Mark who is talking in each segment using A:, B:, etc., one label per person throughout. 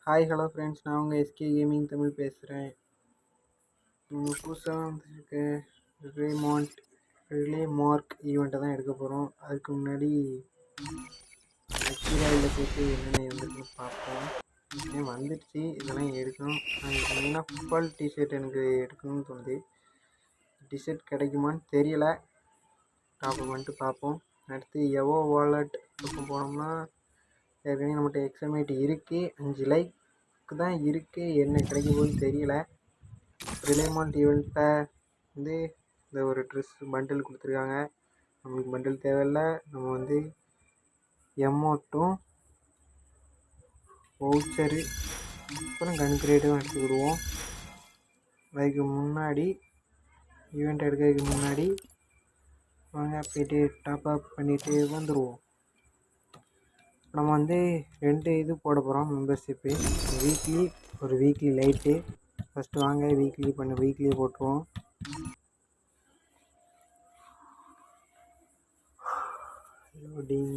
A: Hi hello friends, நான் உங்கள் SK gaming Tamil பேசுகிறேன். புதுசாக வந்துருக்கு ரிலே மார்க் ஈவெண்ட்டை தான் எடுக்க போகிறோம். அதுக்கு முன்னாடி கீழே போய்ட்டு என்னென்ன இருந்துருக்குன்னு பார்ப்போம். வந்துடுச்சு, இதெல்லாம் எடுக்கணும். மெயினாக ஃபுட்பால் டிஷர்ட் எனக்கு எடுக்கணும்னு தோணுது. டிஷர்ட் கிடைக்குமான்னு தெரியலை, டாப் பண்ணிட்டு பார்ப்போம். அடுத்து எவோ வாலெட் பக்கம் போனோம்னா ஏற்கனவே நம்மகிட்ட எக்ஸாமேட் இருக்குது, 5 லைக் தான் இருக்குது. என்ன கிடைக்க போகுதுன்னு தெரியல. ரிலேமாண்ட் ஈவெண்ட்டை வந்து இந்த ஒரு ட்ரெஸ் பண்டில் கொடுத்துருக்காங்க. நம்மளுக்கு பண்டில் தேவையில்லை. நம்ம வந்து எமௌண்ட்டும் வவுச்சரு அப்புறம் கன் கிரேடும் எடுத்துக்கிடுவோம். அதுக்கு முன்னாடி ஈவெண்ட் எடுக்கிறதுக்கு முன்னாடி வாங்க போய்ட்டு டாப் அப் பண்ணிவிட்டு வந்துடுவோம். நம்ம வந்து 2 இது போட போகிறோம் மெம்பர்ஷிப்பு. Weekly light. ஃபஸ்ட்டு வாங்க வீக்லியே போட்டுருவோம். லோடிங்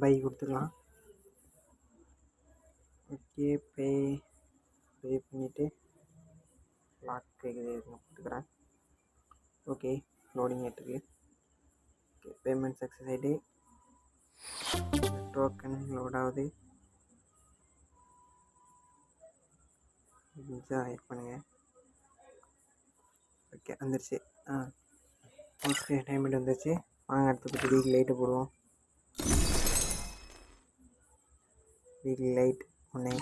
A: பை கொடுத்துக்கலாம். ஓகே, பே பண்ணிவிட்டு லாக் இது கொடுத்துக்கிறேன். ஓகே, லோடிங் ஆகிட்டுருக்கு. ஓகே, பேமெண்ட் சக்ஸஸ் ஆகிட்டு டோக்கன் லோட் ஆகுது. வெயிட் பண்ணுங்கள். ஓகே, வந்துருச்சு. ஓகே, டைமண்ட் வந்துருச்சு. வாங்க அடுத்து பற்றி வீக்லி லைட்டை போடுவோம். வீக்லி லைட் ஒன்று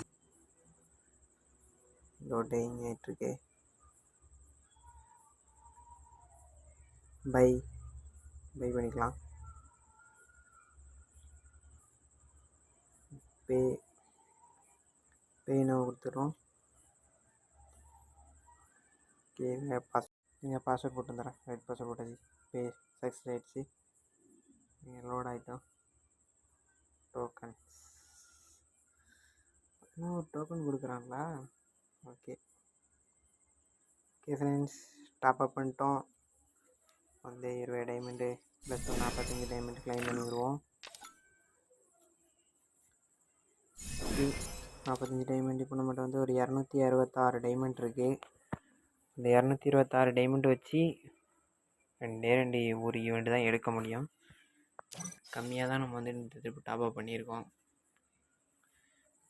A: லோடிங் ஆகிட்டுருக்கு. பை பண்ணிக்கலாம். பே நான் கொடுத்துட்றோம். ஓகே, நீங்கள் பாஸ்வேர்ட் போட்டு வந்துடுறேன். ரைட் பாஸ்வேர்ட் போட்டாச்சு. பே சக்ஸஸ் ஆகிடுச்சு. நீங்கள் லோட் ஆகிட்டோம். டோக்கன் இன்னும் ஒரு டோக்கன் கொடுக்குறாங்களா? ஓகே ஃப்ரெண்ட்ஸ், டாப் அப் பண்ணிட்டோம். வந்து 20 டைமண்டு ப்ளஸ் 45 டைமண்ட் கிளைம் பண்ணிடுவோம். 45 டைமண்ட். இப்போ நம்மகிட்ட வந்து ஒரு 266 டைமண்ட் இருக்குது. இந்த 226 டைமண்ட் வச்சு 2 ஒரு ஈவெண்ட் தான் எடுக்க முடியும். கம்மியாக தான் நம்ம வந்து இந்த ட்ரிப் டாப் அப் பண்ணியிருக்கோம்.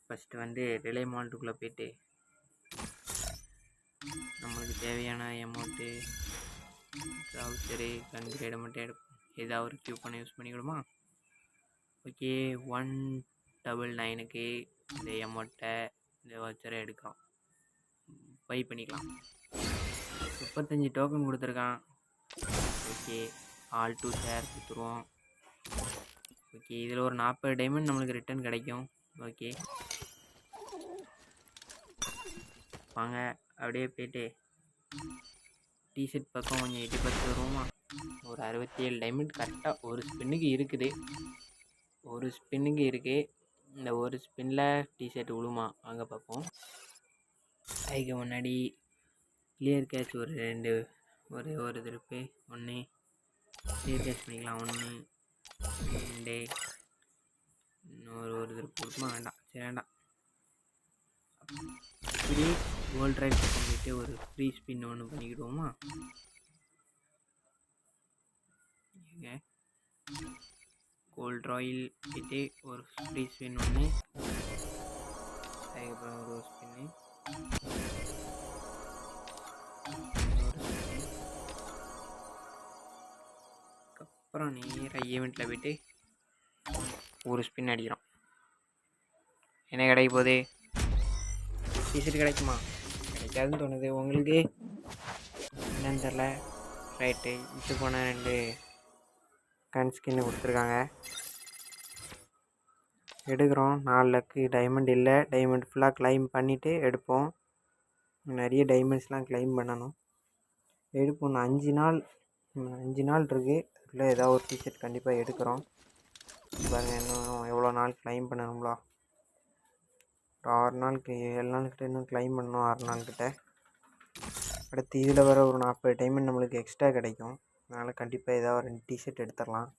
A: ஃபஸ்ட்டு வந்து ரிலே மால்ட்டுக்குள்ளே போய்ட்டு நம்மளுக்கு தேவையான அமௌண்ட்டு வவுச்சரு கன் கிரேடை மட்டும் எடுப்போம். ஏதாவது ஒரு கியூப்பனை யூஸ் பண்ணிக்கிடுமா? ஓகே, 199க்கு இந்த அமௌண்ட்டை இந்த வவுச்சரை எடுக்கிறோம். பை பண்ணிக்கலாம். 35 டோக்கன் கொடுத்துருக்கான். ஓகே, ஆல் டு ஷேர் கொடுத்துருவோம். ஓகே, இதில் ஒரு 40 டைமண்ட் நம்மளுக்கு ரிட்டன் கிடைக்கும். ஓகே, வாங்க அப்படியே போய்ட்டு டிஷர்ட் பக்கம் கொஞ்சம் 8-10 வருவோமா? ஒரு 67 டைமண்ட் கரெக்டாக ஒரு ஸ்பின்னுக்கு இருக்குது. இந்த ஒரு ஸ்பின்னில் டிஷர்ட் விழுமா? அங்கே பார்ப்போம். அதுக்கு முன்னாடி கிளியர் கேட்ச் ஒரு 2 ஒரு திருப்பு 1 கிளியர் கேட்ச் பண்ணிக்கலாம். 1 2 இன்னொரு திருப்பு கொடுக்குமா? வேண்டாம், சரி வேண்டாம். இப்படி கோல்ட் ரைட் பக்கம் போய்ட்டு ஒரு ஃப்ரீ ஸ்பின் ஒன்று பண்ணிக்கிடுவோமா? கோல்ட் ராயில் போய்ட்டு ஒரு ஃப்ரீ ஸ்பின் ஒன்று, அதுக்கப்புறம் ஒரு ஸ்பின்னு, அப்புறம் நேராக ஈவெண்ட்டில் போய்ட்டு ஒரு ஸ்பின் அடிக்கிறோம். என்ன கிடைக்க போகுது? டிஷர்ட் கிடைக்குமா? கிடைக்காதுன்னு தோணுது. உங்களுக்கு என்னன்னு தெரில. ரைட்டு, இது போன 2 கன் ஸ்கின்னு கொடுத்துருக்காங்க. எடுக்கிறோம். 4 லக்கு டைமண்ட் இல்லை. டைமண்ட் ஃபுல்லாக கிளைம் பண்ணிவிட்டு எடுப்போம். நிறைய டைமண்ட்ஸ்லாம் கிளைம் பண்ணணும். எடுப்போம். 5 நாள் இருக்குது. அதில் ஏதாவது ஒரு டிஷர்ட் கண்டிப்பாக எடுக்கிறோம். பாருங்கள், இன்னும் எவ்வளோ நாள் கிளைம் பண்ணணுங்களா? ஒரு 6 நாளுக்கு 7 நாள்கிட்ட இன்னும் கிளைம் பண்ணணும். 6 நாள்கிட்ட. அடுத்து இதில் வர ஒரு 40 டைமண்ட் நம்மளுக்கு எக்ஸ்ட்ரா கிடைக்கும். அதனால் கண்டிப்பாக ஏதாவது ஒரு 2 டிஷர்ட் எடுத்துடலாம்.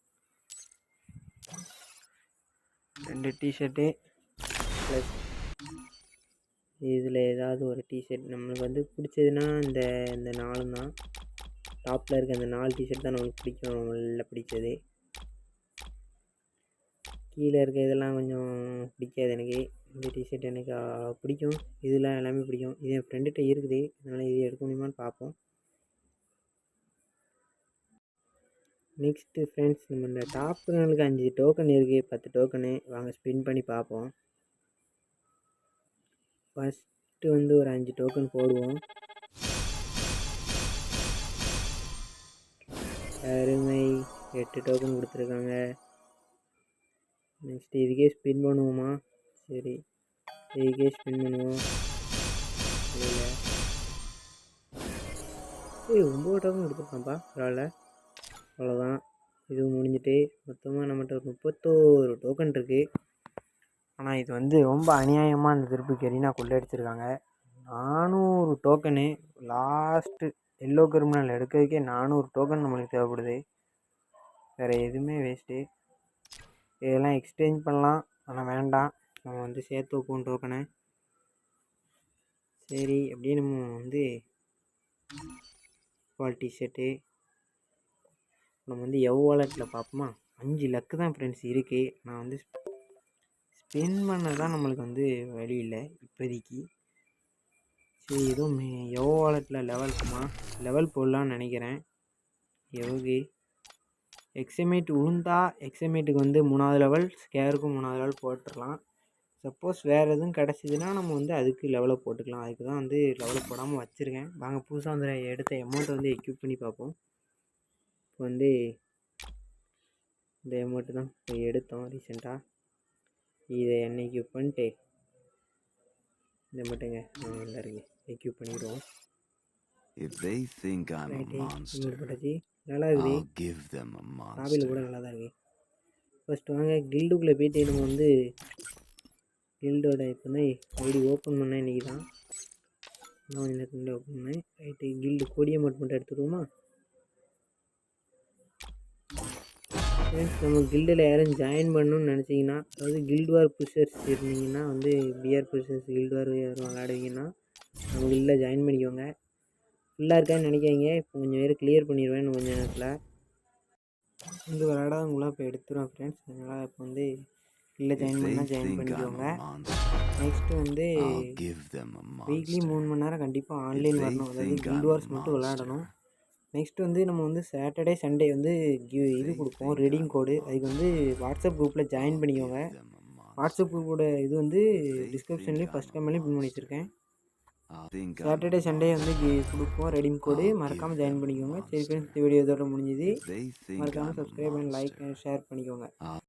A: 2 டிஷர்ட்டு ப்ளஸ் இதில் ஏதாவது ஒரு டிஷர்ட் நம்மளுக்கு வந்து பிடிச்சதுன்னா இந்த இந்த 4 தான். டாப்பில் இருக்க அந்த 4 டிஷர்ட் தான் நம்மளுக்கு பிடிக்கும், நம்மள பிடிச்சது. கீழே இருக்க இதெல்லாம் கொஞ்சம் பிடிக்காது எனக்கு. இந்த டிஷர்ட் எனக்கு பிடிக்கும், இதெல்லாம் எல்லாமே பிடிக்கும். இது என் ஃப்ரெண்டுகிட்ட இருக்குது, அதனால் இது எடுக்க முடியுமான்னு பார்ப்போம். நெக்ஸ்ட்டு ஃப்ரெண்ட்ஸ், நம்ம இந்த டாப்புகளுக்கு 5 டோக்கன் இருக்குது, 10 டோக்கனு. வாங்க ஸ்பின் பண்ணி பார்ப்போம். ஃபஸ்ட்டு வந்து ஒரு 5 டோக்கன் போடுவோம். அருமை, 8 டோக்கன் கொடுத்துருக்காங்க. நெக்ஸ்ட்டு இதுக்கே ஸ்பின் பண்ணுவோமா? சரி, இதுக்கே ஸ்பின் பண்ணுவோம். இல்லை 9 டோக்கன் கொடுத்துருக்கான்ப்பா, பரவாயில்ல. அவ்வளோதான், இதுவும் முடிஞ்சிட்டு மொத்தமாக நம்மகிட்ட ஒரு 31 டோக்கன் இருக்குது. ஆனால் இது வந்து ரொம்ப அநியாயமாக அந்த திருப்பி கெரினா கொள்ளடிச்சிருக்காங்க. 400 டோக்கனு லாஸ்ட்டு எல்லோ கிரிமினல் எடுக்கிறதுக்கே 400 டோக்கன் நம்மளுக்கு தேவைப்படுது. வேறு எதுவுமே வேஸ்ட்டு. இதெல்லாம் எக்ஸ்சேஞ்ச் பண்ணலாம், ஆனால் வேண்டாம், நம்ம வந்து சேர்த்து வைப்போம் டோக்கனை. சரி, அப்படியே நம்ம வந்து குவாலிட்டி ஷர்ட்டு நம்ம வந்து வாலெட்டில் பார்ப்போமா? 5 லக்கு தான் ஃப்ரெண்ட்ஸ் இருக்குது. நான் வந்து ஸ்பின் பண்ண தான் நம்மளுக்கு வந்து வழி இல்லை இப்போதைக்கு. சரி, எதுவும் வாலெட்டில் லெவல் போடலான்னு நினைக்கிறேன். எவ்வளவு எக்ஸமேட் உளுந்தா எக்ஸமேட்டுக்கு வந்து 3வது லெவல், ஸ்கேருக்கும் 3வது லெவல் போட்டுடலாம். சப்போஸ் வேறு எதுவும் கிடச்சிதுன்னா நம்ம வந்து அதுக்கு லெவலை போட்டுக்கலாம். அதுக்கு தான் வந்து லெவலை போடாமல் வச்சுருக்கேன். வாங்க புதுசாக வந்து எடுத்த அமௌண்ட்டை வந்து எக்யூப் பண்ணி பார்ப்போம். இப்போ வந்து இந்த அமௌண்ட்டு தான் போய் எடுத்தோம் ரீசெண்டாக. இதை என்னைக்கு பண்ணிட்டு இந்த மட்டுங்க நல்லா இருக்கு, எக்யூப் பண்ணிடுவோம். போட்டாச்சு, நல்லா இருக்குது. காபியில் கூட நல்லா தான் இருக்குது. ஃபஸ்ட்டு வாங்க கில்டுக்குள்ளே போயிட்டு நம்ம வந்து கில்டோட இப்போ தான் ஐடி ஓப்பன் பண்ணேன் இன்றைக்கி தான். நான் இந்த கில்டு ஓப்பன் பண்ணேன். ரைட்டு, கில்டு கொடியை மட்டும் எடுத்துருவோமா? நம்ம கில்டில் யாரும் ஜாயின் பண்ணணும்னு நினச்சிங்கன்னா, அதாவது கில்டு வார் புஷர்ஸ் இருந்தீங்கன்னா வந்து பிஆர் புஷர்ஸ் கில்டு வார் யாரும் விளாடுவீங்கன்னா நம்ம கில்டில் ஜாயின் பண்ணிக்கோங்க. ஃபுல்லாக இருக்கான்னு நினைக்காதீங்க, இப்போ கொஞ்சம் பேர் கிளியர் பண்ணிடுவேன் இன்னும் கொஞ்சம் நேரத்தில். வந்து விளாடாதவங்களாம் இப்போ எடுத்துருவேன் ஃப்ரெண்ட்ஸ். அதனால் இப்போ வந்து இல்லை ஜாயின் பண்ணால் ஜாயின் பண்ணிக்கோங்க. நெக்ஸ்ட்டு வந்து வீக்லி 3 மணி நேரம் கண்டிப்பாக ஆன்லைன் வரணும், அதாவது கில்டு வார்ஸ் மட்டும் விளாடணும். நெக்ஸ்ட்டு வந்து நம்ம வந்து சாட்டர்டே சண்டே வந்து இது கொடுப்போம், ரெடீம் கோடு. அதுக்கு வந்து வாட்ஸ்அப் குரூப்பில் ஜாயின் பண்ணிக்கோங்க. வாட்ஸ்அப் குரூப்போட இது வந்து டிஸ்கிரிப்ஷன்லேயும் ஃபஸ்ட் கமெண்ட்லேயும் பின் பண்ணி வச்சுருக்கேன். சாட்டர்டே சண்டே வந்து கொடுப்போம் ரெடீம் கோடு, மறக்காமல் ஜாயின் பண்ணிக்கோங்க. சரி ஃப்ரெண்ட்ஸ், இந்த வீடியோ இதோட முடிஞ்சுது. மறக்காமல் subscribe and like and share பண்ணிக்கோங்க.